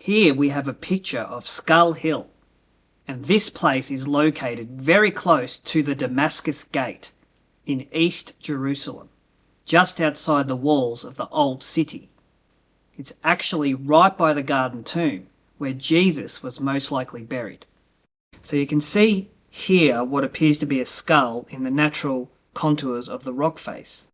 Here we have a picture of Skull Hill, and this place is located very close to the Damascus Gate in East Jerusalem, just outside the walls of the Old City. It's actually right by the Garden Tomb, where Jesus was most likely buried. So you can see here what appears to be a skull in the natural contours of the rock face.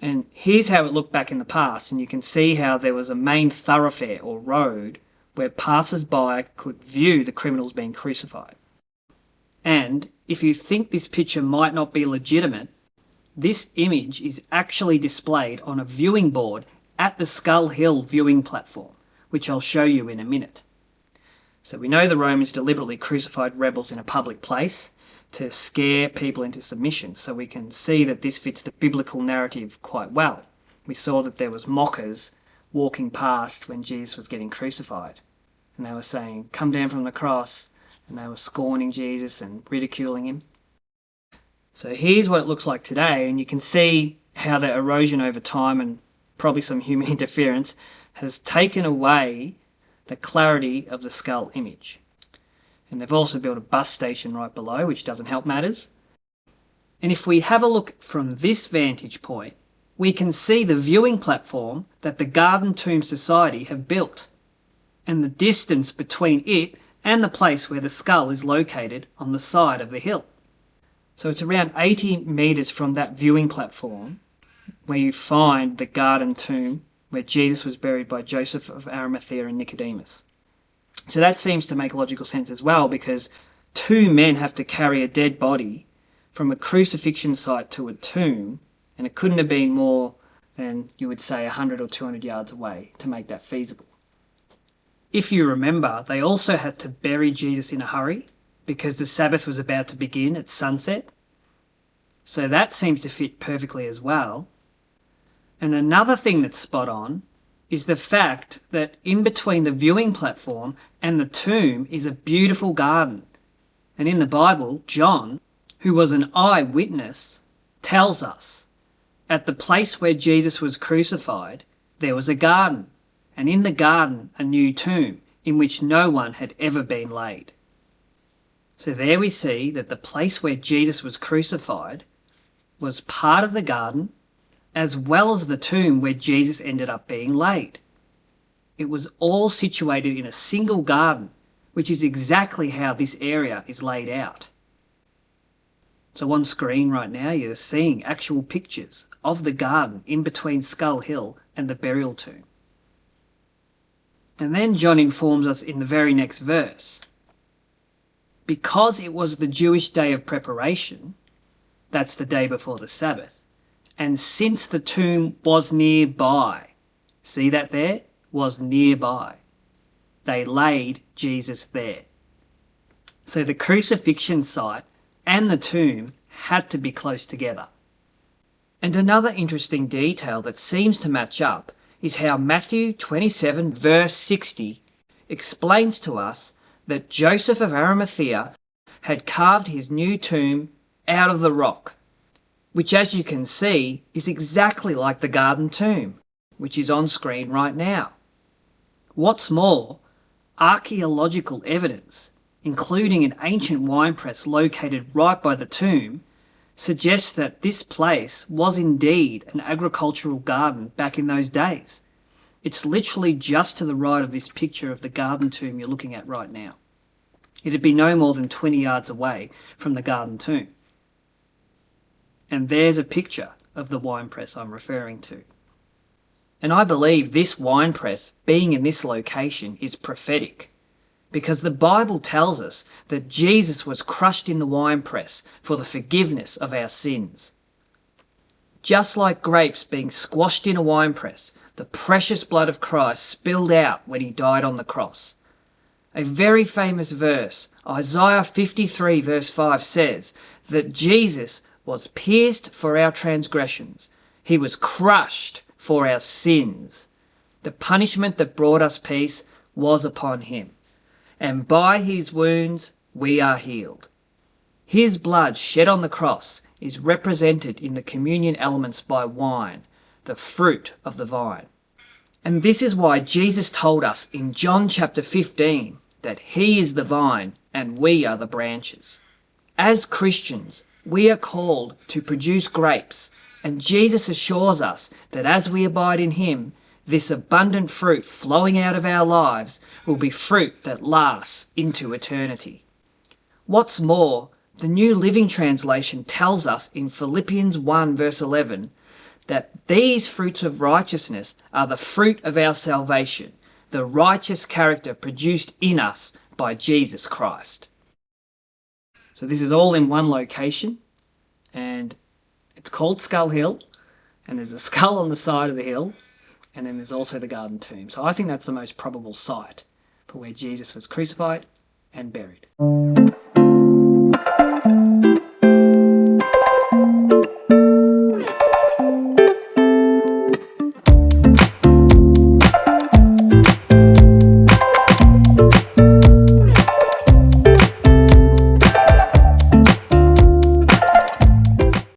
And here's how it looked back in the past, and you can see how there was a main thoroughfare or road where passers-by could view the criminals being crucified. And if you think this picture might not be legitimate, this image is actually displayed on a viewing board at the Skull Hill viewing platform, which I'll show you in a minute. So we know the Romans deliberately crucified rebels in a public place to scare people into submission, so we can see that this fits the biblical narrative quite well. We saw that there was mockers walking past when Jesus was getting crucified, and they were saying, "Come down from the cross," and they were scorning Jesus and ridiculing him. So here's what it looks like today, and you can see how the erosion over time and probably some human interference has taken away the clarity of the skull image. And they've also built a bus station right below, which doesn't help matters. And if we have a look from this vantage point, we can see the viewing platform that the Garden Tomb Society have built, and the distance between it and the place where the skull is located on the side of the hill. So it's around 80 metres from that viewing platform where you find the Garden Tomb where Jesus was buried by Joseph of Arimathea and Nicodemus. So that seems to make logical sense as well, because two men have to carry a dead body from a crucifixion site to a tomb, and it couldn't have been more than, you would say, 100 or 200 yards away to make that feasible. If you remember, they also had to bury Jesus in a hurry because the Sabbath was about to begin at sunset. So that seems to fit perfectly as well. And another thing that's spot on is the fact that in between the viewing platform and the tomb is a beautiful garden. And in the Bible, John, who was an eyewitness, tells us at the place where Jesus was crucified, there was a garden, and in the garden a new tomb in which no one had ever been laid. So there we see that the place where Jesus was crucified was part of the garden, as well as the tomb where Jesus ended up being laid. It was all situated in a single garden, which is exactly how this area is laid out. So on screen right now you're seeing actual pictures of the garden in between Skull Hill and the burial tomb. And then John informs us in the very next verse, because it was the Jewish day of preparation, that's the day before the Sabbath, and since the tomb was nearby, see that there? Was nearby. They laid Jesus there. So the crucifixion site and the tomb had to be close together. And another interesting detail that seems to match up is how Matthew 27 verse 60 explains to us that Joseph of Arimathea had carved his new tomb out of the rock, which, as you can see, is exactly like the Garden Tomb, which is on screen right now. What's more, archaeological evidence, including an ancient winepress located right by the tomb, suggests that this place was indeed an agricultural garden back in those days. It's literally just to the right of this picture of the Garden Tomb you're looking at right now. It'd be no more than 20 yards away from the Garden Tomb. And there's a picture of the winepress I'm referring to. And I believe this winepress being in this location is prophetic, because the Bible tells us that Jesus was crushed in the winepress for the forgiveness of our sins. Just like grapes being squashed in a winepress, the precious blood of Christ spilled out when he died on the cross. A very famous verse, Isaiah 53 verse 5 says that Jesus was pierced for our transgressions. He was crushed for our sins. The punishment that brought us peace was upon him, and by his wounds we are healed. His blood shed on the cross is represented in the communion elements by wine, the fruit of the vine. And this is why Jesus told us in John chapter 15 that he is the vine and we are the branches. As Christians, we are called to produce grapes, and Jesus assures us that as we abide in him, this abundant fruit flowing out of our lives will be fruit that lasts into eternity. What's more, the New Living Translation tells us in Philippians 1 verse 11 that these fruits of righteousness are the fruit of our salvation, the righteous character produced in us by Jesus Christ. So this is all in one location, and it's called Skull Hill, and there's a skull on the side of the hill, and then there's also the garden tomb. So I think that's the most probable site for where Jesus was crucified and buried.